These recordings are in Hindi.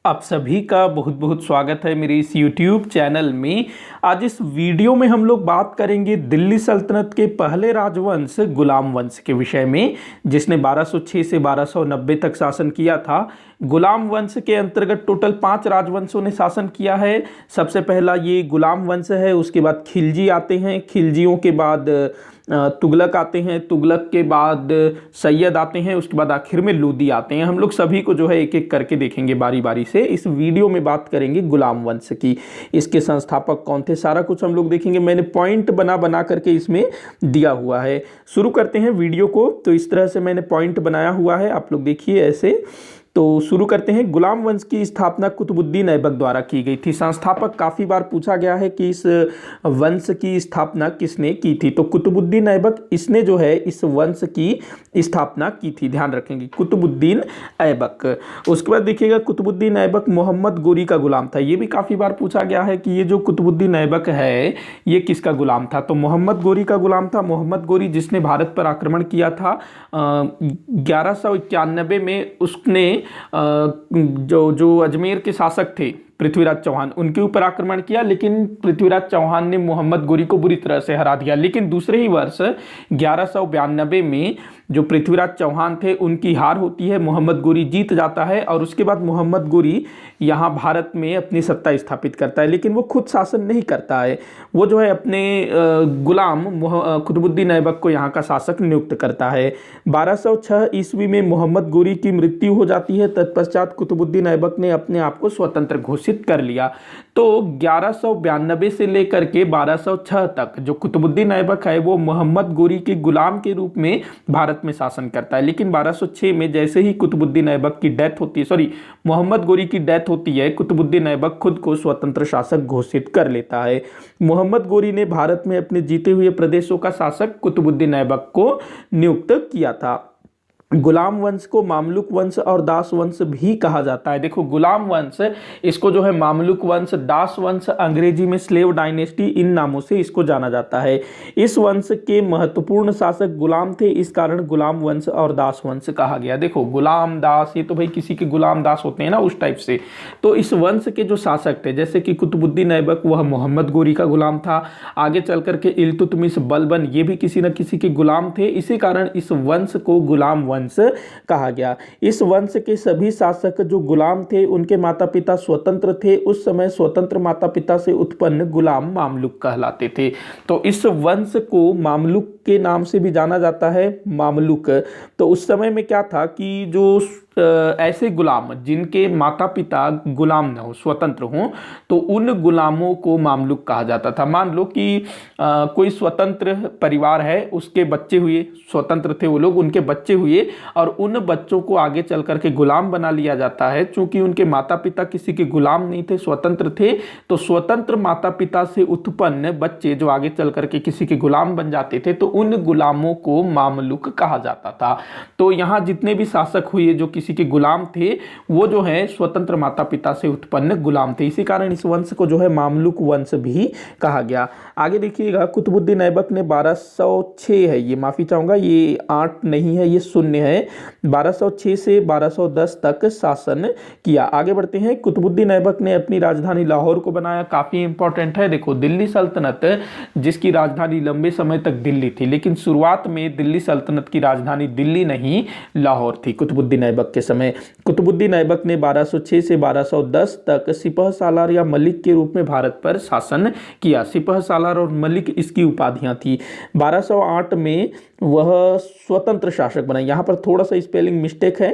आप सभी का बहुत बहुत स्वागत है मेरे इस YouTube चैनल में। आज इस वीडियो में हम लोग बात करेंगे दिल्ली सल्तनत के पहले राजवंश गुलाम वंश के विषय में, जिसने 1206 से 1290 तक शासन किया था। गुलाम वंश के अंतर्गत टोटल 5 राजवंशों ने शासन किया है। सबसे पहला ये गुलाम वंश है, उसके बाद खिलजी आते हैं, खिलजियों के बाद तुगलक आते हैं, तुगलक के बाद सैयद आते हैं, उसके बाद आखिर में लोदी आते हैं। हम लोग सभी को जो है एक एक करके देखेंगे बारी बारी से। इस वीडियो में बात करेंगे गुलाम वंश की, इसके संस्थापक कौन थे, सारा कुछ हम लोग देखेंगे। मैंने पॉइंट बना बना करके इसमें दिया हुआ है। शुरू करते हैं वीडियो को। तो इस तरह से मैंने पॉइंट बनाया हुआ है, आप लोग देखिए ऐसे। तो शुरू करते हैं। गुलाम वंश की स्थापना कुतुबुद्दीन ऐबक द्वारा की गई थी। संस्थापक काफ़ी बार पूछा गया है कि इस वंश की स्थापना किसने की थी, तो कुतुबुद्दीन ऐबक, इसने जो है इस वंश की स्थापना की थी। ध्यान रखेंगे, कुतुबुद्दीन ऐबक। उसके बाद देखिएगा, कुतुबुद्दीन ऐबक मोहम्मद गोरी का गुलाम था। ये भी काफ़ी बार पूछा गया है कि ये जो कुतुबुद्दीन ऐबक है ये किसका गुलाम था, तो मोहम्मद गोरी का गुलाम था। मोहम्मद गोरी जिसने भारत पर आक्रमण किया था 1191 में। उसने जो अजमेर के शासक थे पृथ्वीराज चौहान, उनके ऊपर आक्रमण किया, लेकिन पृथ्वीराज चौहान ने मोहम्मद गोरी को बुरी तरह से हरा दिया। लेकिन दूसरे ही वर्ष 1192 में जो पृथ्वीराज चौहान थे उनकी हार होती है, मोहम्मद गोरी जीत जाता है और उसके बाद मोहम्मद गोरी यहाँ भारत में अपनी सत्ता स्थापित करता है। लेकिन वो खुद शासन नहीं करता है, वो जो है अपने गुलाम कुतुबुद्दीन ऐबक को यहाँ का शासक नियुक्त करता है। 1206 ईस्वी में मोहम्मद गोरी की मृत्यु हो जाती है। तत्पश्चात कुतुबुद्दीन ऐबक ने अपने आप को स्वतंत्र घोषित कर लिया। तो 1192 से लेकर के 1206 तक जो कुतुबुद्दीन ऐबक है वो मोहम्मद गोरी के गुलाम के रूप में भारत में शासन करता है। लेकिन 1206 में जैसे ही कुतुबुद्दीन ऐबक की डेथ होती है, मोहम्मद गोरी की डेथ होती है, कुतुबुद्दीन ऐबक खुद को स्वतंत्र शासक घोषित कर लेता है। मोहम्मद गोरी ने भारत में अपने जीते हुए प्रदेशों का शासक कुतुबुद्दीन ऐबक को नियुक्त किया था। गुलाम वंश को मामलुक वंश और दास वंश भी कहा जाता है। देखो, गुलाम वंश, इसको जो है मामलुक वंश, दास वंश, अंग्रेजी में स्लेव डायनेस्टी, इन नामों से इसको जाना जाता है। इस वंश के महत्वपूर्ण शासक गुलाम थे, इस कारण गुलाम वंश और दास वंश कहा गया। देखो, गुलाम दास, ये तो भाई किसी के गुलाम दास होते हैं ना, उस टाइप से। तो इस वंश के जो शासक थे, जैसे कि कुतुबुद्दीन ऐबक, वह मोहम्मद गोरी का गुलाम था। आगे चल करके इल्तुतमिश, बलबन, ये भी किसी न किसी के गुलाम थे। इसी कारण इस वंश को गुलाम वंश कहा गया। इस वंश के सभी शासक जो गुलाम थे उनके माता पिता स्वतंत्र थे। उस समय स्वतंत्र माता पिता से उत्पन्न गुलाम मामलुक कहलाते थे। तो इस वंश को मामलुक के नाम से भी जाना जाता है, मामलुक। तो उस समय में क्या था कि जो ऐसे गुलाम जिनके माता पिता गुलाम न हो, स्वतंत्र हों, तो उन गुलामों को मामलुक कहा जाता था। मान लो कि कोई स्वतंत्र परिवार है, उसके बच्चे हुए, स्वतंत्र थे वो लोग, उनके बच्चे हुए और उन बच्चों को आगे चल करके गुलाम बना लिया जाता है। चूंकि उनके माता पिता किसी के गुलाम नहीं थे, स्वतंत्र थे, तो स्वतंत्र माता पिता से उत्पन्न बच्चे जो आगे चल करके किसी के गुलाम बन जाते थे, तो उन गुलामों को मामलुक कहा जाता था। तो यहाँ जितने भी शासक हुए जो किसी के गुलाम थे, वो जो है स्वतंत्र माता पिता से उत्पन्न गुलाम थे। इसी कारण इस वंश को जो है मामलुक वंश भी कहा गया। आगे देखिएगा, कुतुबुद्दीन ऐबक ने 1206 है, ये माफी चाहूंगा, ये 8 नहीं है, ये 0 है, 1206 से 1210 तक शासन किया। आगे बढ़ते हैं। कुतुबुद्दीन ऐबक ने अपनी राजधानी लाहौर को बनाया। काफी इंपॉर्टेंट है। देखो, दिल्ली सल्तनत जिसकी राजधानी लंबे समय तक दिल्ली थी, लेकिन शुरुआत में दिल्ली सल्तनत की राजधानी दिल्ली नहीं लाहौर थी कुतुबुद्दीन ऐबक के समय। कुतुबुद्दीन ऐबक ने 1206 से 1210 तक सिपह सालार या मलिक के रूप में भारत पर शासन किया। सिपह सालार और मलिक इसकी उपाधियां थी। 1208 में वह स्वतंत्र शासक बना। यहाँ पर थोड़ा सा स्पेलिंग मिस्टेक है,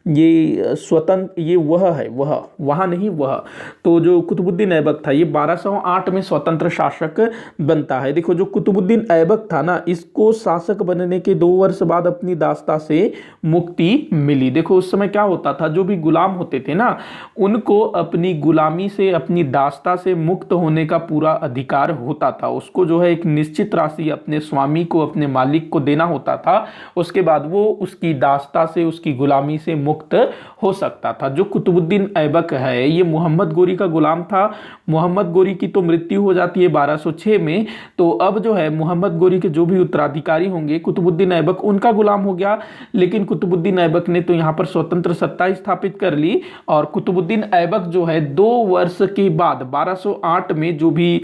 ये स्वतंत्र, ये वह है, वहाँ नहीं, वह। तो जो कुतुबुद्दीन ऐबक था, ये 1208 में स्वतंत्र शासक बनता है। देखो, जो कुतुबुद्दीन ऐबक था ना, इसको शासक बनने के 2 वर्ष बाद अपनी दास्ता से मुक्ति मिली। देखो, उस समय क्या होता था, जो भी गुलाम होते थे ना, उनको अपनी गुलामी से, अपनी दास्ता से मुक्त होने का पूरा अधिकार होता था। उसको जो है एक निश्चित राशि अपने स्वामी को, अपने मालिक को देना देना होता था, उसके बाद वो उसकी दास्ता से, उसकी गुलामी से मुक्त हो सकता था। जो कुतुबुद्दीन ऐबक है ये मोहम्मद गोरी का गुलाम था। मोहम्मद गोरी की तो मृत्यु हो जाती है 1206 में, तो अब जो है मोहम्मद गोरी के जो भी उत्तराधिकारी होंगे कुतुबुद्दीन ऐबक उनका गुलाम हो गया। लेकिन कुतुबुद्दीन ऐबक ने तो यहाँ पर स्वतंत्र सत्ता स्थापित कर ली, और कुतुबुद्दीन ऐबक जो है 2 वर्ष के बाद 1208 में जो भी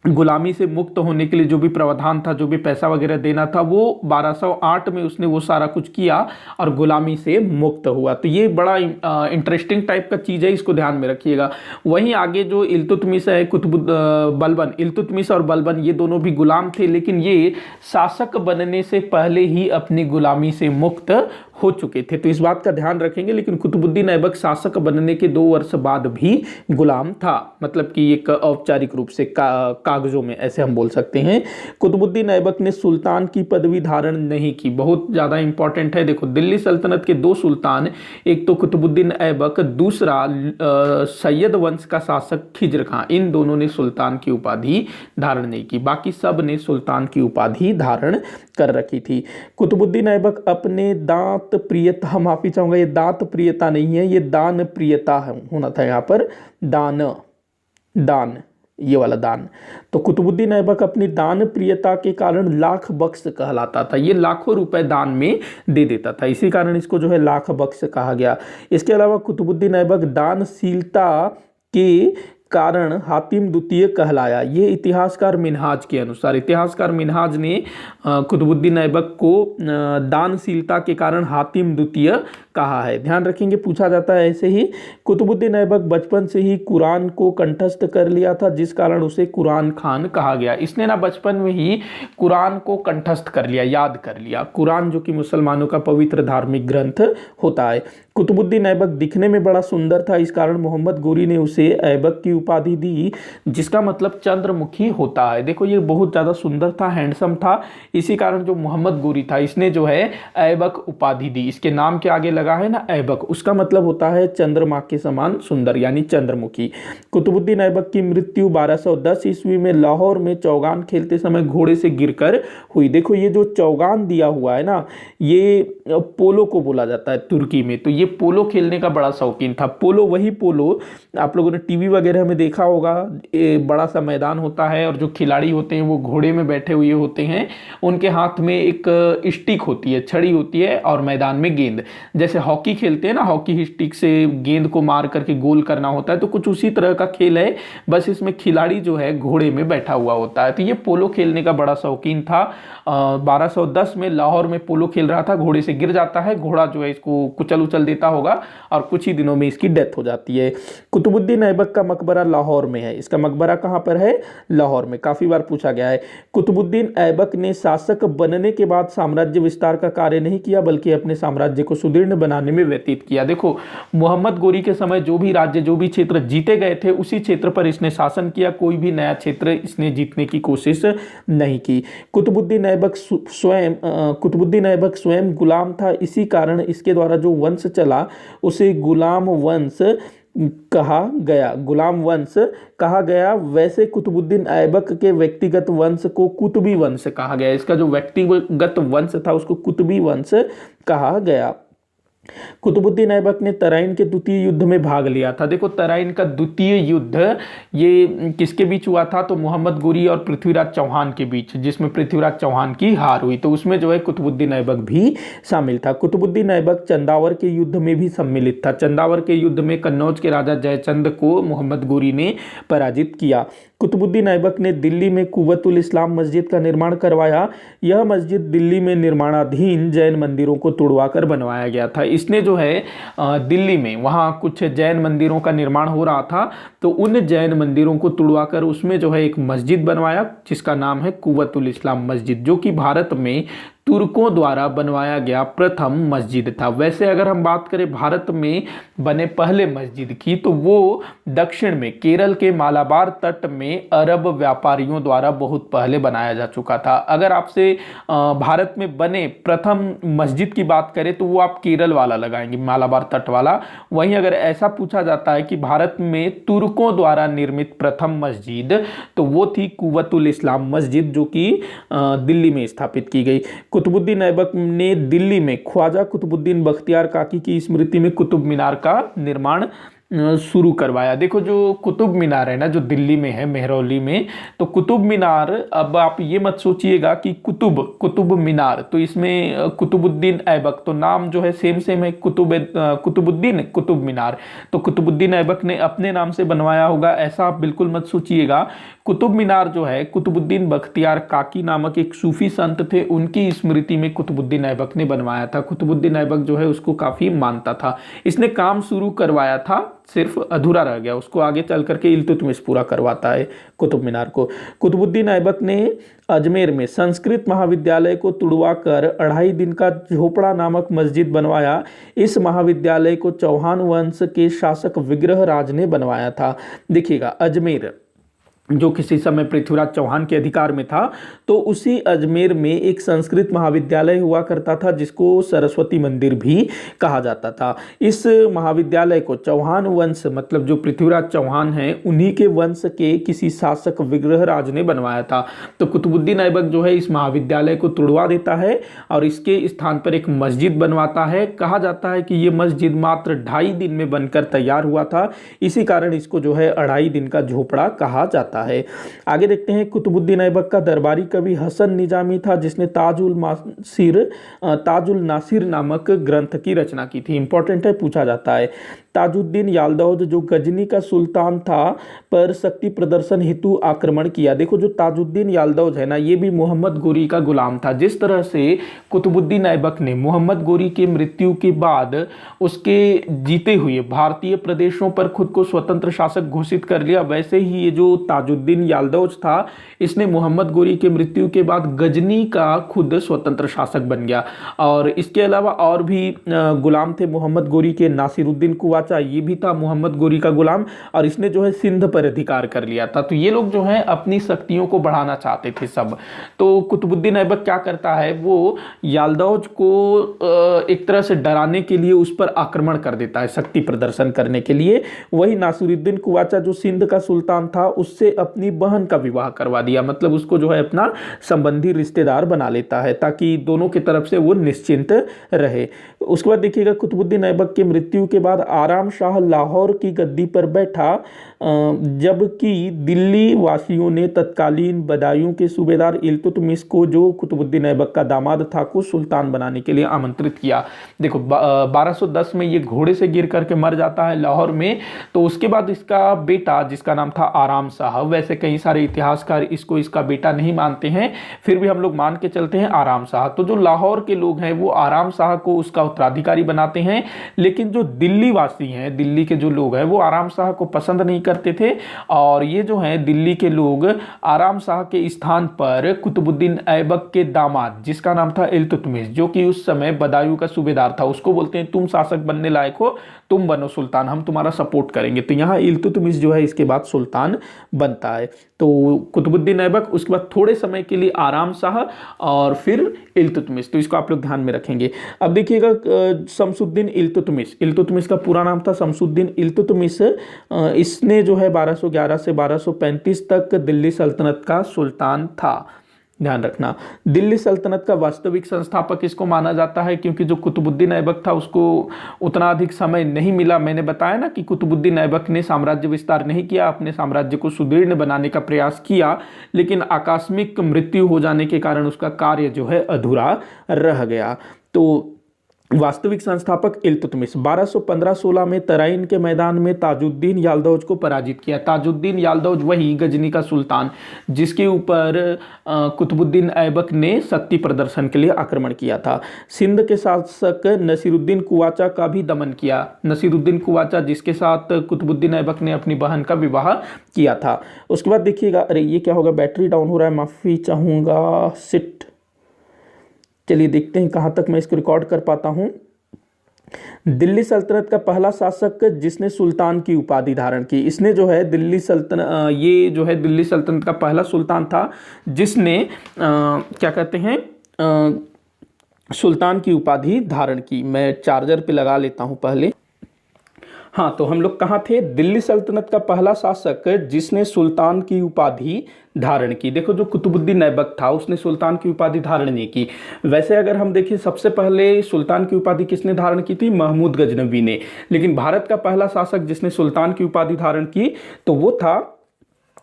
गुलामी से मुक्त होने के लिए जो भी प्रावधान था, जो भी पैसा वगैरह देना था, वो 1208 में उसने वो सारा कुछ किया और गुलामी से मुक्त हुआ। तो ये बड़ा इंटरेस्टिंग टाइप का चीज़ है, इसको ध्यान में रखिएगा। वहीं आगे जो इल्तुतमिश है, बलबन, इल्तुतमिश और बलबन ये दोनों भी गुलाम थे, लेकिन ये शासक बनने से पहले ही अपनी गुलामी से मुक्त हो चुके थे, तो इस बात का ध्यान रखेंगे। लेकिन कुतुबुद्दीन ऐबक शासक बनने के 2 वर्ष बाद भी गुलाम था, मतलब कि एक औपचारिक रूप से कागजों में, ऐसे हम बोल सकते हैं। कुतुबुद्दीन ऐबक ने सुल्तान की पदवी धारण नहीं की, बहुत ज़्यादा इंपॉर्टेंट है। देखो दिल्ली सल्तनत के 2 सुल्तान, एक तो कुतुबुद्दीन ऐबक, दूसरा सैयद वंश का शासक खिज्र खां, इन दोनों ने सुल्तान की उपाधि धारण नहीं की, बाकी सब ने सुल्तान की उपाधि धारण कर रखी थी। कुतुबुद्दीन ऐबक अपने दांत प्रियता, माफी चाहूंगा, ये दांत प्रियता नहीं है, ये दान प्रियता होना था यहाँ पर, दान, ये वाला दान। तो कुतुबुद्दीन ऐबक अपनी दान प्रियता के कारण लाख बख्श कहलाता था, ये लाखों रुपए दान में दे देता था, इसी कारण इसको जो है लाख बख्श कहा गया। इसके अलावा कुतुबुद्दीन ऐबक दानशीलता के कारण हातिम द्वितीय कहलाया, ये इतिहासकार मिनहाज के अनुसार। इतिहासकार मिनहाज ने कुतुबुद्दीन ऐबक को दानशीलता के कारण हातिम द्वितीय कहा है, ध्यान रखेंगे, पूछा जाता है ऐसे ही। कुतुबुद्दीन ऐबक बचपन से ही कुरान को कंठस्थ कर लिया था, जिस कारण उसे कुरान खान कहा गया। इसने ना बचपन में ही कुरान को कंठस्थ कर लिया, याद कर लिया, कुरान जो कि मुसलमानों का पवित्र धार्मिक ग्रंथ होता है। कुतुबुद्दीन ऐबक दिखने में बड़ा सुंदर था, इस कारण मोहम्मद गोरी ने उसे ऐबक की उपाधि दी, जिसका मतलब चंद्रमुखी होता है। देखो ये बहुत ज़्यादा सुंदर था, हैंडसम था, इसी कारण जो मोहम्मद गोरी था इसने जो है ऐबक उपाधि दी। इसके नाम के आगे लगा है ना ऐबक, उसका मतलब होता है चंद्रमा के समान सुंदर, यानी चंद्रमुखी। कुतुबुद्दीन ऐबक की मृत्यु 1210 ईस्वी में लाहौर में चौगान खेलते समय घोड़े से गिरकर हुई। देखो ये जो चौगान दिया हुआ है ना, ये पोलो को बोला जाता है तुर्की में, तो ये पोलो खेलने का बड़ा शौकीन था। पोलो, वही पोलो आप लोगों ने टीवी वगैरह में देखा होगा, बड़ा सा मैदान होता है और जो खिलाड़ी होते हैं वो घोड़े में बैठे हुए होते हैं, उनके हाथ में एक स्टिक होती है, छड़ी होती है, और मैदान में गेंद, जैसे हॉकी खेलते हैं ना, हॉकी स्टिक से गेंद को मार करके गोल करना होता है, तो कुछ उसी तरह का खेल है, बस इसमें खिलाड़ी जो है घोड़े में बैठा हुआ होता है। तो ये पोलो खेलने का बड़ा शौकीन था। 1210 में लाहौर में पोलो खेल रहा था, घोड़े से गिर जाता है, घोड़ा जो है इसको कुचल उचल देता होगा और कुछ ही दिनों में इसकी डेथ हो जाती है। कुतुबुद्दीन ऐबक का मकबरा लाहौर में है, इसका मकबरा कहाँ पर है? लाहौर में, काफी बार पूछा गया है। कुतुबुद्दीन ऐबक ने शासक बनने के बाद साम्राज्य विस्तार का कार्य नहीं किया, बल्कि अपने साम्राज्य को सुदृढ़ बनाने में व्यतीत किया। देखो मोहम्मद गोरी के समय जो भी राज्य, जो भी क्षेत्र जीते गए थे, उसी क्षेत्र पर इसने शासन किया, कोई भी नया क्षेत्र इसने जीतने की कोशिश नहीं की। कुतुबुद्दीन ऐबक स्वयं गुलाम था, इसी कारण इसके द्वारा जो वंश चला उसे गुलाम वंश कहा गया। वैसे कुतुबुद्दीन ऐबक के व्यक्तिगत वंश को कुतुबी वंश कहा गया, इसका जो व्यक्तिगत वंश था उसको कुतुबी वंश कहा गया। कुतुबुद्दीन ऐबक ने तराइन के द्वितीय युद्ध में भाग लिया था। देखो तराइन का द्वितीय युद्ध ये किसके बीच हुआ था? तो मोहम्मद गोरी और पृथ्वीराज चौहान के बीच, जिसमें पृथ्वीराज चौहान की हार हुई, तो उसमें जो है कुतुबुद्दीन ऐबक भी शामिल था। कुतुबुद्दीन ऐबक चंदावर के युद्ध में भी सम्मिलित था। चंदावर के युद्ध में कन्नौज के राजा जयचंद को मोहम्मद गोरी ने पराजित किया। कुतुबुद्दीन ऐबक ने दिल्ली में कुव्वतुल इस्लाम मस्जिद का निर्माण करवाया। यह मस्जिद दिल्ली में निर्माणाधीन जैन मंदिरों को तुड़वाकर बनवाया गया था। इसने जो है दिल्ली में वहाँ कुछ जैन मंदिरों का निर्माण हो रहा था, तो उन जैन मंदिरों को तुड़वाकर उसमें जो है एक मस्जिद बनवाया, जिसका नाम है कुव्वतुल इस्लाम मस्जिद, जो कि भारत में तुर्कों द्वारा बनवाया गया प्रथम मस्जिद था। वैसे अगर हम बात करें भारत में बने पहले मस्जिद की, तो वो दक्षिण में केरल के मालाबार तट में अरब व्यापारियों द्वारा बहुत पहले बनाया जा चुका था। अगर आपसे भारत में बने प्रथम मस्जिद की बात करें तो वो आप केरल वाला लगाएंगे, मालाबार तट वाला। वहीं अगर ऐसा पूछा जाता है कि भारत में तुर्कों द्वारा निर्मित प्रथम मस्जिद, तो वो थी कुव्वतुल इस्लाम मस्जिद, जो कि दिल्ली में स्थापित की गई। कुतुबुद्दीन ऐबक ने दिल्ली में ख्वाजा कुतुबुद्दीन बख्तियार काकी की स्मृति में कुतुब मीनार का निर्माण शुरू करवाया। देखो जो कुतुब मीनार है ना, जो दिल्ली में है मेहरौली में, तो कुतुब मीनार, अब आप ये मत सोचिएगा कि कुतुब मीनार, तो इसमें कुतुबुद्दीन ऐबक, तो नाम जो है सेम सेम है, कुतुबुद्दीन कुतुब मीनार, तो कुतुबुद्दीन ऐबक ने अपने नाम से बनवाया होगा, ऐसा आप बिल्कुल मत सोचिएगा। कुतुब मीनार जो है कुतुबुद्दीन बख्तियार काकी नामक एक सूफी संत थे, उनकी स्मृति में कुतुबुद्दीन ऐबक ने बनवाया था। कुतुबुद्दीन ऐबक जो है उसको काफी मानता था। इसने काम शुरू करवाया था, सिर्फ अधूरा रह गया, उसको आगे चल करके इल्तुतमिश पूरा करवाता है कुतुब मीनार को। कुतुबुद्दीन ऐबक ने अजमेर में संस्कृत महाविद्यालय को तुड़वाकर 2.5 दिन का झोपड़ा नामक मस्जिद बनवाया। इस महाविद्यालय को चौहान वंश के शासक विग्रहराज ने बनवाया था। देखिएगा, अजमेर जो किसी समय पृथ्वीराज चौहान के अधिकार में था, तो उसी अजमेर में एक संस्कृत महाविद्यालय हुआ करता था जिसको सरस्वती मंदिर भी कहा जाता था। इस महाविद्यालय को चौहान वंश, मतलब जो पृथ्वीराज चौहान हैं उन्हीं के वंश के किसी शासक विग्रहराज ने बनवाया था। तो कुतुबुद्दीन ऐबक जो है इस महाविद्यालय को तुड़वा देता है और इसके स्थान पर एक मस्जिद बनवाता है। कहा जाता है कि ये मस्जिद मात्र 2.5 दिन में बनकर तैयार हुआ था, इसी कारण इसको जो है 2.5 दिन का झोपड़ा कहा जाता है। आगे देखते हैं, कुतुबुद्दीन ऐबक का दरबारी कवि हसन निजामी था जिसने ताजुल नासिर नामक ग्रंथ की रचना की थी। इंपॉर्टेंट है, पूछा जाता है। ताजुद्दीन याल्दौज जो गजनी का सुल्तान था पर शक्ति प्रदर्शन हेतु आक्रमण किया। देखो जो ताजुद्दीन याल्दौज है ना, ये भी मोहम्मद गोरी का गुलाम था। जिस तरह से कुतुबुद्दीन ऐबक ने मोहम्मद गोरी की मृत्यु के बाद उसके जीते हुए भारतीय प्रदेशों पर खुद को स्वतंत्र शासक घोषित कर लिया, वैसे ही ये जो ताजुद्दीन याल्दौज था इसने मोहम्मद गोरी के मृत्यु के बाद गजनी का खुद स्वतंत्र शासक बन गया। और इसके अलावा और भी गुलाम थे मोहम्मद गोरी के। नासिरुद्दीन कुवाचा ये भी था मोहम्मद गोरी का गुलाम, और इसने जो है सिंध पर अधिकार कर लिया था। तो ये लोग जो है अपनी शक्तियों को बढ़ाना चाहते थे सब। तो कुतुबुद्दीन ऐबक क्या करता है, वो याल्दौज को एक तरह से डराने के लिए उस पर आक्रमण कर देता है, शक्ति प्रदर्शन करने के लिए। वही नासिरुद्दीन कुवाचा जो सिंध का सुल्तान था उससे अपनी बहन का विवाह करवा दिया, मतलब उसको जो है अपना संबंधी रिश्तेदार बना लेता है ताकि दोनों की तरफ से वो निश्चिंत रहे। उसके बाद देखिएगा, कुतुबुद्दीन ऐबक की मृत्यु के बाद आराम शाह लाहौर की गद्दी पर बैठा, जबकि दिल्ली वासियों ने तत्कालीन बदायूं के सूबेदार इल्तुतमिश को, जो कुतुबुद्दीन ऐबक का दामाद था, को सुल्तान बनाने के लिए आमंत्रित किया। देखो 1210 में ये घोड़े से गिर करके मर जाता है लाहौर में। तो उसके बाद इसका बेटा जिसका नाम था आराम शाह, वैसे कई सारे इतिहासकार इसको इसका बेटा नहीं मानते हैं, फिर भी हम लोग मान के चलते हैं आराम शाह। तो जो लाहौर के लोग हैं वो आराम शाह को उसका उत्तराधिकारी बनाते हैं, लेकिन जो दिल्ली वासी हैं, दिल्ली के जो लोग हैं वो आराम शाह को पसंद नहीं करते थे। और ये जो है दिल्ली के लोग आराम शाह के स्थान पर कुतुबुद्दीन ऐबक के दामाद जिसका नाम था इल्तुतमिश, जो कि उस समय बदायूं का सूबेदार था, उसको बोलते हैं तुम शासक बनने लायक हो, तुम बनो सुल्तान, हम तुम्हारा सपोर्ट करेंगे। तो यहाँ इल्तुतमिश जो है इसके बाद सुल्तान बनता है। तो कुतुबुद्दीन ऐबक, उसके बाद थोड़े समय के लिए आराम शाह और फिर इल्तुतमिश। तो इसको आप लोग ध्यान में रखेंगे। अब देखिएगा, शमसुद्दीन इल्तुतमिश, इल्तुतमिश का पूरा नाम था शमसुद्दीन इल्तुतमिश। इसने जो है 1211 से 1235 तक दिल्ली सल्तनत का सुल्तान था। ध्यान रखना, दिल्ली सल्तनत का वास्तविक संस्थापक इसको माना जाता है, क्योंकि जो कुतुबुद्दीन ऐबक था उसको उतना अधिक समय नहीं मिला। मैंने बताया ना कि कुतुबुद्दीन ऐबक ने साम्राज्य विस्तार नहीं किया, अपने साम्राज्य को सुदृढ़ बनाने का प्रयास किया, लेकिन आकस्मिक मृत्यु हो जाने के कारण उसका कार्य जो है अधूरा रह गया। तो वास्तविक संस्थापक इल्तुतमिश 1215-16 में तराइन के मैदान में ताजुद्दीन याल्दौज को पराजित किया। ताजुद्दीन याल्दौज वही गजनी का सुल्तान जिसके ऊपर कुतुबुद्दीन ऐबक ने शक्ति प्रदर्शन के लिए आक्रमण किया था। सिंध के शासक नसीरुद्दीन कुवाचा का भी दमन किया। नसीरुद्दीन कुवाचा जिसके साथ कुतुबुद्दीन ऐबक ने अपनी बहन का विवाह किया था। उसके बाद देखिएगा, अरे ये क्या होगा, बैटरी डाउन हो रहा है, माफ़ी चाहूँगा, सिट। चलिए देखते हैं कहाँ तक मैं इसको रिकॉर्ड कर पाता हूँ। दिल्ली सल्तनत का पहला शासक जिसने सुल्तान की उपाधि धारण की, इसने जो है दिल्ली सल्तनत, ये जो है दिल्ली सल्तनत का पहला सुल्तान था जिसने क्या कहते हैं, सुल्तान की उपाधि धारण की। मैं चार्जर पे लगा लेता हूँ पहले। हाँ, तो हम लोग कहाँ थे? दिल्ली सल्तनत का पहला शासक जिसने सुल्तान की उपाधि धारण की। देखो, जो कुतुबुद्दीन ऐबक था उसने सुल्तान की उपाधि धारण नहीं की। वैसे अगर हम देखें, सबसे पहले सुल्तान की उपाधि किसने धारण की थी? महमूद गजनवी ने। लेकिन भारत का पहला शासक जिसने सुल्तान की उपाधि धारण की तो वो था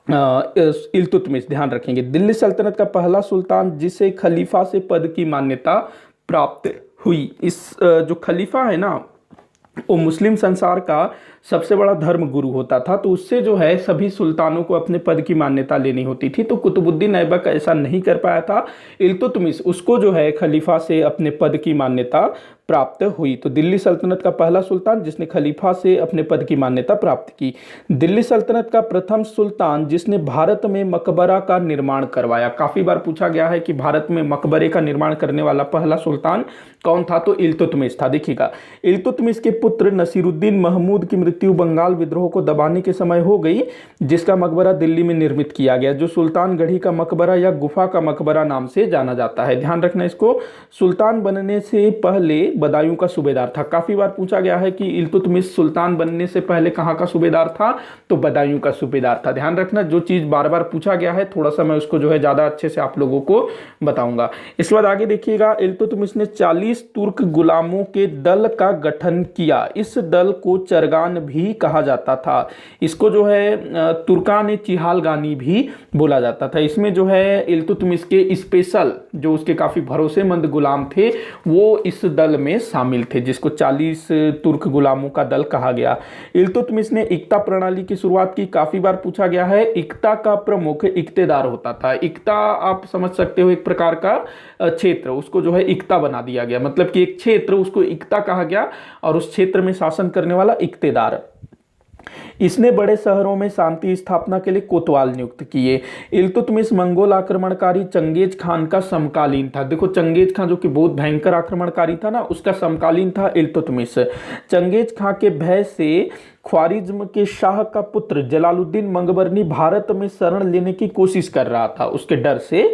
इल्तुतमिश। ध्यान रखेंगे, दिल्ली सल्तनत का पहला सुल्तान जिसे खलीफा से पद की मान्यता प्राप्त हुई। इस जो खलीफा है ना, वो मुस्लिम संसार का सबसे बड़ा धर्म गुरु होता था, तो उससे जो है सभी सुल्तानों को अपने पद की मान्यता लेनी होती थी। तो कुतुबुद्दीन ऐबक ऐसा नहीं कर पाया था। इल्तुतमिश, उसको जो है खलीफा से अपने पद की मान्यता प्राप्त हुई। तो दिल्ली सल्तनत का पहला सुल्तान जिसने खलीफा से अपने पद की मान्यता प्राप्त की। दिल्ली सल्तनत का प्रथम सुल्तान जिसने भारत में मकबरा का निर्माण करवाया। काफी बार पूछा गया है कि भारत में मकबरे का निर्माण करने वाला पहला सुल्तान कौन था? तो इल्तुतमिश था। देखिएगा, इल्तुतमिश के पुत्र नसीरुद्दीन महमूद की मृत्यु बंगाल विद्रोह को दबाने के समय हो गई, जिसका मकबरा दिल्ली में निर्मित किया गया, जो सुल्तान गढ़ी का मकबरा या गुफा का मकबरा नाम से जाना जाता है। ध्यान रखना इसको। सुल्तान बनने से पहले बदायूं का सूबेदार था। काफी बार पूछा गया है कि इल्तुतमिश सुल्तान बनने से पहले कहां का सूबेदार था? तो बदायूं का सूबेदार था। ध्यान रखना, जो चीज बार बार पूछा गया है थोड़ा सा मैं उसको जो है ज्यादा अच्छे से आप लोगों को बताऊंगा। इसके बाद आगे देखिएगा, इल्तुतमिश ने 40 तुर्क गुलामों के दल का गठन किया। इस दल को चरगान भी कहा जाता था। इसको जो है तुर्कान चिहालगानी भी बोला जाता था। इसमें जो है इल्तुतमिश के स्पेशल जो उसके काफी भरोसेमंद गुलाम थे वो इस दल में शामिल थे, जिसको 40 तुर्क गुलामों का दल कहा गया। इल्तुतमिश ने इक्ता प्रणाली की शुरुआत की। काफी बार पूछा गया है। इक्ता का प्रमुख इक्तेदार होता था। इक्ता आप समझ सकते हो एक प्रकार का क्षेत्र, उसको जो है इक्ता बना दिया गया, मतलब कि एक क्षेत्र उसको इक्ता कहा गया और उस क्षेत्र में शासन करने वाला इक्तेदार। इसने बड़े शहरों में शांति स्थापना के लिए कोतवाल नियुक्त किए। इल्तुतमिश मंगोल आक्रमणकारी चंगेज खान का समकालीन था। देखो, चंगेज खान जो कि बहुत भयंकर आक्रमणकारी था ना, उसका समकालीन था इल्तुतमिश। चंगेज खान के भय से ख्वारिज्म के शाह का पुत्र जलालुद्दीन मंगबरनी भारत में शरण लेने की कोशिश कर रहा था। उसके डर से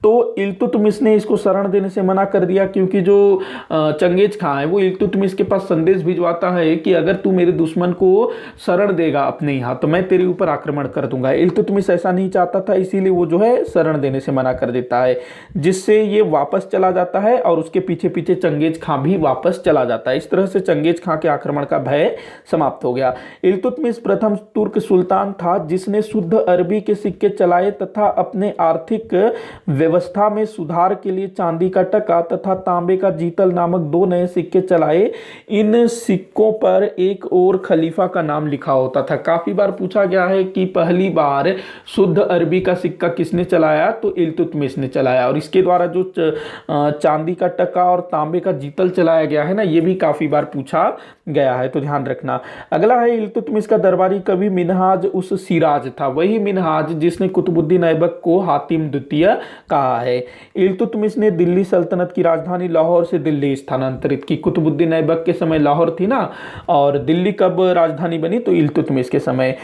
तो इल्तुतमिश ने इसको शरण देने से मना कर दिया, क्योंकि जो चंगेज खान है वो इल्तुतमिश के पास संदेश भिजवाता है कि अगर तू मेरे दुश्मन को शरण देगा अपने यहाँ तो मैं तेरे ऊपर आक्रमण कर दूंगा। इल्तुतमिश ऐसा नहीं चाहता था, इसीलिए वो जो है शरण देने से मना कर देता है, जिससे ये वापस चला जाता है और उसके पीछे पीछे चंगेज खान भी वापस चला जाता है। इस तरह से चंगेज खान के आक्रमण का भय समाप्त हो गया। इल्तुतमिश प्रथम तुर्क सुल्तान था जिसने शुद्ध अरबी के सिक्के चलाए तथा अपने आर्थिक व्यवस्था में सुधार के लिए चांदी का टका तथा तांबे का जीतल नामक 2 नए सिक्के चलाए। इन सिक्कों पर एक और खलीफा का नाम लिखा होता था। काफी बार पूछा गया है कि पहली बार शुद्ध अरबी का सिक्का किसने चलाया? तो इल्तुतमिश ने चलाया। और इसके द्वारा जो चांदी का टका और तांबे का जीतल चलाया गया है ना, ये भी काफी बार पूछा गया है, तो ध्यान रखना। अगला है इल्तुतमिश का दरबारी कवि मिनहाज उस सिराज था। वही मिनहाज जिसने कुतुबुद्दीन ऐबक को हातिम द्वितीय कहा है। इल्तुतमिश ने दिल्ली सल्तनत की राजधानी लाहौर से दिल्ली स्थानांतरित की। कुतुबुद्दीन ऐबक के समय लाहौर थी ना, और दिल्ली कब राजधानी बनी? तो इल्तुतमिश के समय।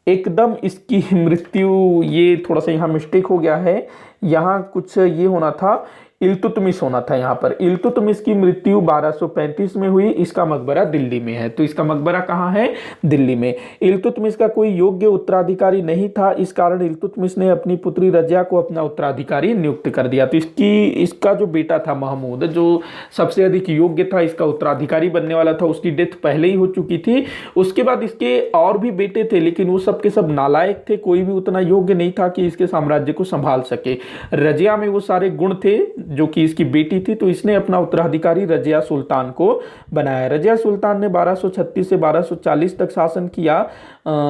एकदम इसकी मृत्यु, ये थोड़ा सा यहाँ मिस्टेक हो गया है, यहाँ कुछ ये होना था, इल्तुतमिश होना था यहाँ पर। इल्तुतमिश की मृत्यु 1235 में हुई। इसका मकबरा दिल्ली में है। तो इसका मकबरा कहाँ है? दिल्ली में। इल्तुतमिश का कोई योग्य उत्तराधिकारी नहीं था, इस कारण इल्तुतमिश ने अपनी पुत्री रजिया को अपना उत्तराधिकारी नियुक्त कर दिया। तो इसका जो बेटा था महमूद, जो सबसे अधिक योग्य था, इसका उत्तराधिकारी बनने वाला था, उसकी डेथ पहले ही हो चुकी थी। उसके बाद इसके और भी बेटे थे, लेकिन वो सब के सब नालायक थे, कोई भी उतना योग्य नहीं था कि इसके साम्राज्य को संभाल सके। रजिया में वो सारे गुण थे जो कि इसकी बेटी थी, तो इसने अपना उत्तराधिकारी रजिया सुल्तान को बनाया। रजिया सुल्तान ने 1236 से 1240 तक शासन किया।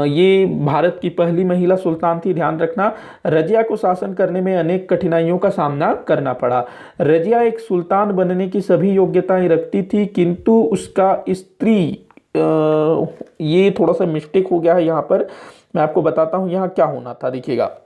ये भारत की पहली महिला सुल्तान थी। ध्यान रखना, रजिया को शासन करने में अनेक कठिनाइयों का सामना करना पड़ा। रजिया एक सुल्तान बनने की सभी योग्यताएं रखती थी, किंतु उसका स्त्री, ये थोड़ा सा मिस्टेक हो गया है यहाँ पर, मैं आपको बताता हूँ यहाँ क्या होना था। देखिएगा,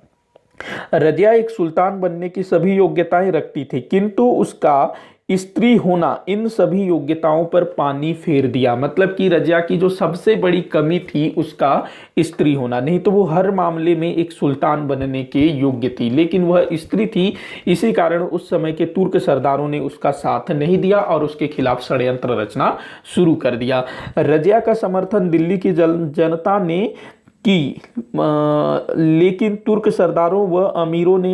रजिया एक सुल्तान बनने की सभी योग्यताएं रखती थी, किंतु उसका स्त्री होना, इन सभी योग्यताओं पर पानी फेर दिया। मतलब कि रजिया की जो सबसे बड़ी कमी थी उसका स्त्री होना, नहीं तो वो हर मामले में एक सुल्तान बनने के योग्य थी, लेकिन वह स्त्री थी। इसी कारण उस समय के तुर्क सरदारों ने उसका साथ नहीं दिया और उसके खिलाफ षड्यंत्र रचना शुरू कर दिया। रजिया का समर्थन दिल्ली की जनता ने की, लेकिन तुर्क सरदारों व अमीरों ने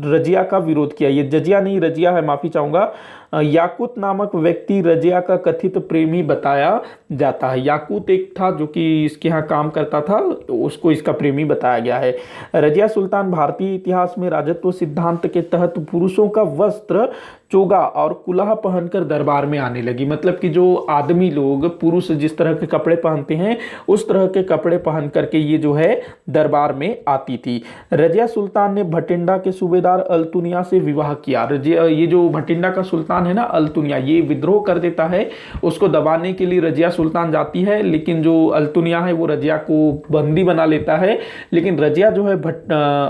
रजिया का विरोध किया। ये जजिया नहीं रजिया है, माफी चाहूंगा। याकूत नामक व्यक्ति रजिया का कथित प्रेमी बताया जाता है। याकूत एक था जो कि इसके यहाँ काम करता था, उसको इसका प्रेमी बताया गया है। रजिया सुल्तान भारतीय इतिहास में राजत्व सिद्धांत के तहत पुरुषों का वस्त्र, चोगा और कुलाह पहनकर दरबार में आने लगी। मतलब कि जो आदमी लोग, पुरुष जिस तरह के कपड़े पहनते हैं उस तरह के कपड़े पहन करके ये जो है दरबार में आती थी। रजिया सुल्तान ने भटिंडा के सूबेदार अल्तुनिया से विवाह किया। रजिया, ये जो भटिंडा का सुल्तान है ना अल्तुनिया, ये विद्रोह कर देता है, उसको दबाने के लिए रजिया सुल्तान जाती है, लेकिन जो अल्तुनिया है वो रजिया को बंदी बना लेता है। लेकिन रजिया जो है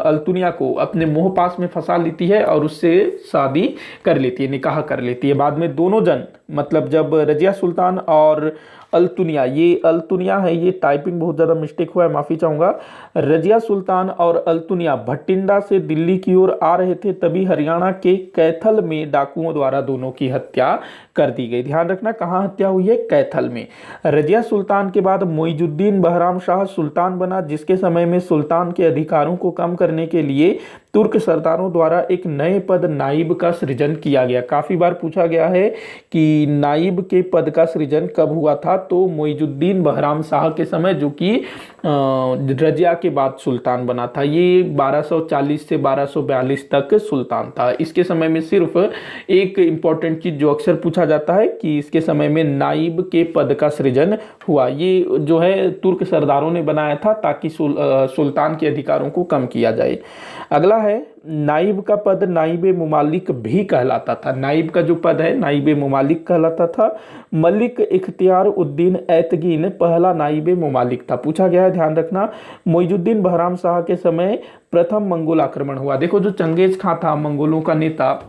अल्तुनिया को अपने मोह पास में फंसा लेती है और उससे शादी कर लेती है, निकाह कर लेती है। बाद में दोनों जन, मतलब जब रजिया सुल्तान और अल्तुनिया, ये अल्तुनिया है, ये टाइपिंग बहुत ज़्यादा मिस्टेक हुआ है, माफ़ी चाहूँगा। रजिया सुल्तान और अल्तुनिया भटिंडा से दिल्ली की ओर आ रहे थे, तभी हरियाणा के कैथल में डाकुओं द्वारा दोनों की हत्या कर दी गई। ध्यान रखना कहाँ हत्या हुई है, कैथल में। रजिया सुल्तान के बाद मोइजुद्दीन बहराम शाह सुल्तान बना, जिसके समय में सुल्तान के अधिकारों को कम करने के लिए तुर्क सरदारों द्वारा एक नए पद नाइब का सृजन किया गया। काफ़ी बार पूछा गया है कि नाइब के पद का सृजन कब हुआ था, तो मोइजुद्दीन बहराम शाह के समय, जो कि रजिया के बाद सुल्तान बना था। ये 1240 से 1242 तक सुल्तान था। इसके समय में सिर्फ एक इंपॉर्टेंट चीज जो अक्सर पूछा जाता है कि इसके समय में नाइब के पद का सृजन हुआ। ये जो है तुर्क सरदारों ने बनाया था ताकि सुल्तान के अधिकारों को कम किया जाए। अगला है नाइब का पद नाइब मुमालिक भी कहलाता था। नाइब का जो पद है नाइब मुमालिक कहलाता था। मलिक इख्तियार उद्दीन ऐतगीन पहला नाइब मुमालिक था। पूछा गया है, ध्यान रखना। मोइजुद्दीन बहराम शाह के समय प्रथम मंगोल आक्रमण हुआ। देखो जो चंगेज खां था मंगोलों का नेता,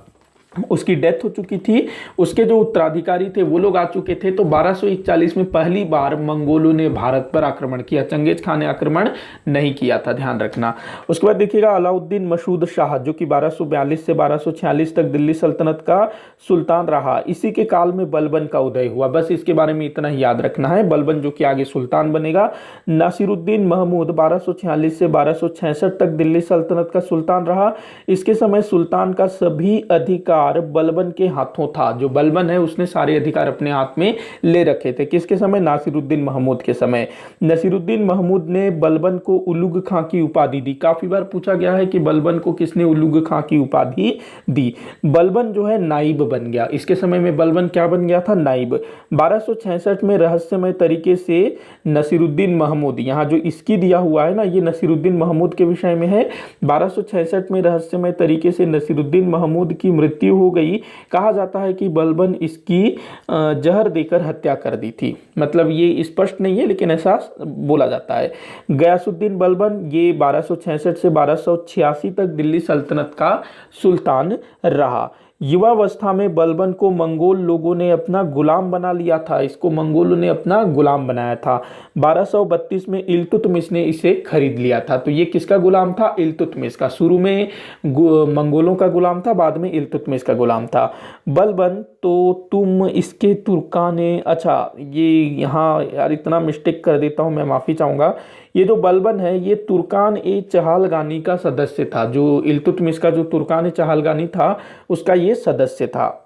उसकी डेथ हो चुकी थी, उसके जो उत्तराधिकारी थे वो लोग आ चुके थे। तो 1241 में पहली बार मंगोलों ने भारत पर आक्रमण किया। चंगेज खान ने आक्रमण नहीं किया था, ध्यान रखना। उसके बाद देखिएगा अलाउद्दीन मसूद शाह, जो कि 1242 से 1246 तक दिल्ली सल्तनत का सुल्तान रहा। इसी के काल में बलबन का उदय हुआ। बस इसके बारे में इतना ही याद रखना है, बलबन जो कि आगे सुल्तान बनेगा। नासिरुद्दीन महमूद 1246 से 1266 तक दिल्ली सल्तनत का सुल्तान रहा। इसके समय सुल्तान का सभी अधिकार बलबन के हाथों था। जो बलबन है उसने सारे अधिकार अपने हाथ में ले रखे थे। किसके समय? नासिरुद्दीन महमूद के समय। नासिरुद्दीन महमूद ने बलबन को उलुग खां की उपाधि दी। काफी बार पूछा गया है कि बलबन को किसने उलुग खां की उपाधि दी। बलबन जो है नाइब बन गया। इसके समय में बलबन क्या बन गया था? नाइब। 1266 में रहस्यमय तरीके से नासिरुद्दीन महमूद, यहाँ जो इसकी दिया हुआ है ना, ये नासिरुद्दीन महमूद के विषय में है। 1266 में रहस्यमय तरीके से नासिरुद्दीन महमूद की मृत्यु हो गई। कहा जाता है कि बलबन इसकी जहर देकर हत्या कर दी थी। मतलब ये स्पष्ट नहीं है लेकिन ऐसा बोला जाता है। गयासुद्दीन बलबन ये 1266 से 1286 तक दिल्ली सल्तनत का सुल्तान रहा। युवावस्था में बलबन को मंगोल लोगों ने अपना गुलाम बना लिया था। इसको मंगोलों ने अपना गुलाम बनाया था। 1232 में इल्तुतमिश ने इसे खरीद लिया था। तो ये किसका गुलाम था? इल्तुतमिश का। शुरू में मंगोलों का गुलाम था, बाद में इल्तुतमिश का गुलाम था। बलबन तो तुम इसके तुर्काने, अच्छा ये यहाँ यार इतना मिस्टेक कर देता हूँ मैं, माफ़ी चाहूँगा। ये जो बलबन है ये तुर्कान ए चहालगानी का सदस्य था। जो इल्तुतमिश का जो तुर्कान ए चहालगानी था उसका ये सदस्य था।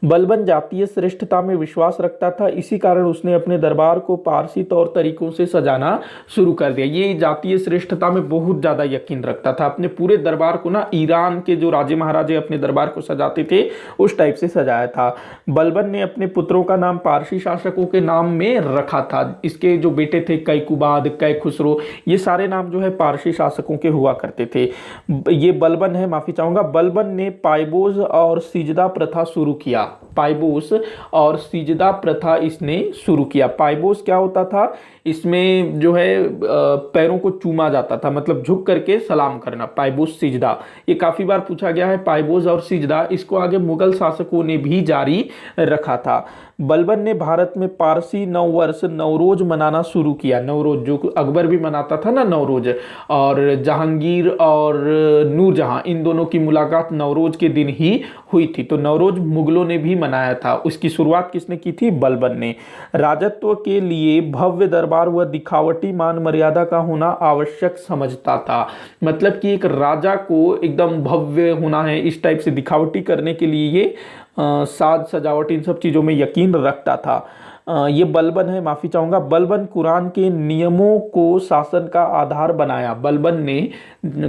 बलबन जातीय श्रेष्ठता में विश्वास रखता था। इसी कारण उसने अपने दरबार को पारसी तौर तरीकों से सजाना शुरू कर दिया। ये जातीय श्रेष्ठता में बहुत ज्यादा यकीन रखता था। अपने पूरे दरबार को ना ईरान के जो राजे महाराजे अपने दरबार को सजाते थे उस टाइप से सजाया था। बलबन ने अपने पुत्रों का नाम पारसी शासकों के नाम में रखा था। इसके जो बेटे थे कैकुबाद, कैखुसरो, ये सारे नाम जो है पारसी शासकों के हुआ करते थे। ये बलबन है, माफी चाहूंगा। बलबन ने पाइबोज और सिजदा प्रथा शुरू किया। पाइबोस और सिजदा प्रथा इसने शुरू किया। पाइबोस क्या होता था, इसमें जो है पैरों को चूमा जाता था, मतलब झुक करके सलाम करना, पाइबोस सिजदा। ये काफी बार पूछा गया है, पाइबोस और सिजदा। इसको आगे मुगल शासकों ने भी जारी रखा था। बलबन ने भारत में पारसी नववर्ष नवरोज मनाना शुरू किया। नवरोज जो अकबर भी मनाता था ना, नवरोज, और जहांगीर और नूरजहां, इन दोनों की मुलाकात नवरोज के दिन ही हुई थी। तो नवरोज मुगलों ने भी मनाया था। उसकी शुरुआत किसने की थी? बलबन ने। राजत्व के लिए भव्य दरबार व दिखावटी मान मर्यादा का होना आवश्यक समझता था। मतलब कि एक राजा को एकदम भव्य होना है, इस टाइप से दिखावटी करने के लिए ये साज सजावट इन सब चीज़ों में यकीन रखता था। ये बलबन है, माफी चाहूंगा। बलबन कुरान के नियमों को शासन का आधार बनाया। बलबन ने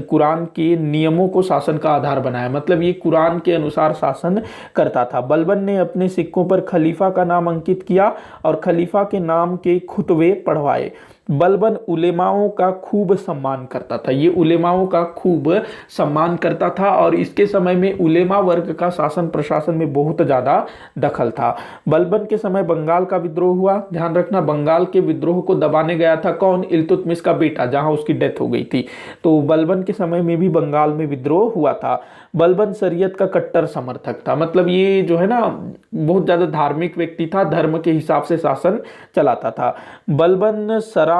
कुरान के नियमों को शासन का आधार बनाया, मतलब ये कुरान के अनुसार शासन करता था। बलबन ने अपने सिक्कों पर खलीफा का नाम अंकित किया और खलीफा के नाम के खुतबे पढ़वाए। बलबन उलेमाओं का खूब सम्मान करता था। ये उलेमाओं का खूब सम्मान करता था और इसके समय में उलेमा वर्ग का शासन प्रशासन में बहुत ज़्यादा दखल था। बलबन के समय बंगाल का विद्रोह हुआ। ध्यान रखना, बंगाल के विद्रोह को दबाने गया था कौन? इल्तुतमिश का बेटा, जहां उसकी डेथ हो गई थी। तो बलबन के समय में भी बंगाल में विद्रोह हुआ था। बलबन शरीयत का कट्टर समर्थक था, मतलब ये जो है ना बहुत ज़्यादा धार्मिक व्यक्ति था, धर्म के हिसाब से शासन चलाता था। बलबन शराब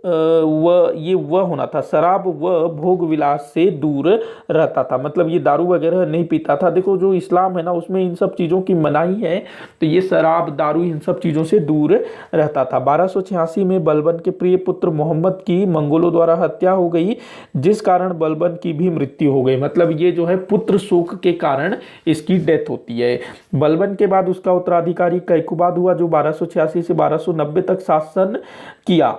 वह होना था, शराब व भोग विलास से दूर रहता था, मतलब ये दारू वगैरह नहीं पीता था। देखो जो इस्लाम है ना उसमें इन सब चीज़ों की मनाही है, तो ये शराब दारू इन सब चीज़ों से दूर रहता था। 1286 में बलबन के प्रिय पुत्र मोहम्मद की मंगोलों द्वारा हत्या हो गई, जिस कारण बलबन की भी मृत्यु हो गई। मतलब ये जो है पुत्र शोक के कारण इसकी डेथ होती है। बलबन के बाद उसका उत्तराधिकारी कैकुबाद हुआ, जो 1286 से 1290 तक शासन किया।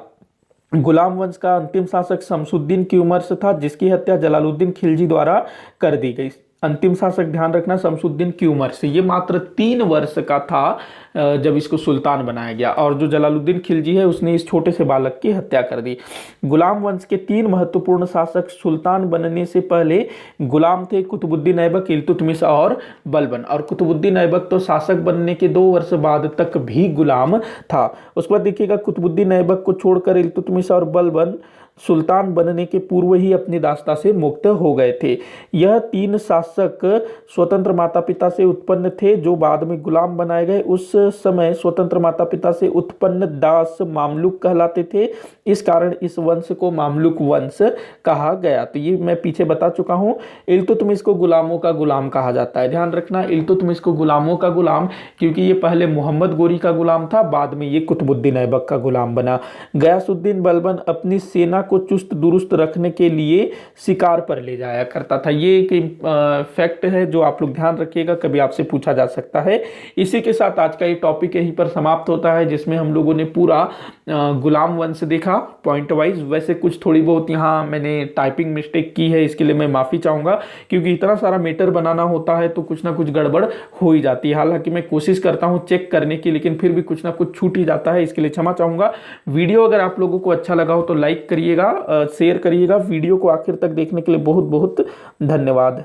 गुलाम वंश का अंतिम शासक शमसुद्दीन की उम्र से था, जिसकी हत्या जलालुद्दीन खिलजी द्वारा कर दी गई। अंतिम शासक ध्यान रखना शमसुद्दीन की उम्र से, ये मात्र 3 वर्ष का था जब इसको सुल्तान बनाया गया, और जो जलालुद्दीन खिलजी है उसने इस छोटे से बालक की हत्या कर दी। गुलाम वंश के 3 महत्वपूर्ण शासक सुल्तान बनने से पहले गुलाम थे, कुतुबुद्दीन ऐबक, इल्तुतमिश और बलबन। और कुतुबुद्दीन ऐबक तो शासक बनने के 2 वर्ष बाद तक भी गुलाम था। उसके बाद देखिएगा कुतुबुद्दीन ऐबक को छोड़कर इल्तुतमिश और बलबन सुल्तान बनने के पूर्व ही अपनी दास्ता से मुक्त हो गए थे। यह 3 शासक स्वतंत्र माता पिता से उत्पन्न थे, जो बाद में गुलाम बनाए गए। उस समय स्वतंत्र माता पिता से उत्पन्न दास मामलुक कहलाते थे, इस कारण इस वंश को मामलुक वंश कहा गया। तो ये मैं पीछे बता चुका हूँ। इल्तुतमिश को गुलामों का गुलाम कहा जाता है। ध्यान रखना, इल्तुतमिश को गुलामों का गुलाम, क्योंकि ये पहले मोहम्मद गोरी का गुलाम था, बाद में ये कुतुबुद्दीन ऐबक का गुलाम बना। गयासुद्दीन बलबन अपनी सेना को चुस्त दुरुस्त रखने के लिए शिकार पर ले जाया करता था। ये एक फैक्ट है जो आप लोग ध्यान रखिएगा, कभी आपसे पूछा जा सकता है। इसी के साथ आज का ये टॉपिक यहीं पर समाप्त होता है, जिसमें हम लोगों ने पूरा गुलाम वंश देखा पॉइंट वाइज। वैसे कुछ थोड़ी बहुत यहाँ मैंने टाइपिंग मिस्टेक की है, इसके लिए मैं माफ़ी चाहूँगा, क्योंकि इतना सारा मैटर बनाना होता है तो कुछ ना कुछ गड़बड़ हो ही जाती है। हालांकि मैं कोशिश करता हूँ चेक करने की, लेकिन फिर भी कुछ ना कुछ छूट ही जाता है, इसके लिए क्षमा चाहूँगा। वीडियो अगर आप लोगों को अच्छा लगा हो तो लाइक करिएगा, शेयर करिएगा। वीडियो को आखिर तक देखने के लिए बहुत बहुत धन्यवाद।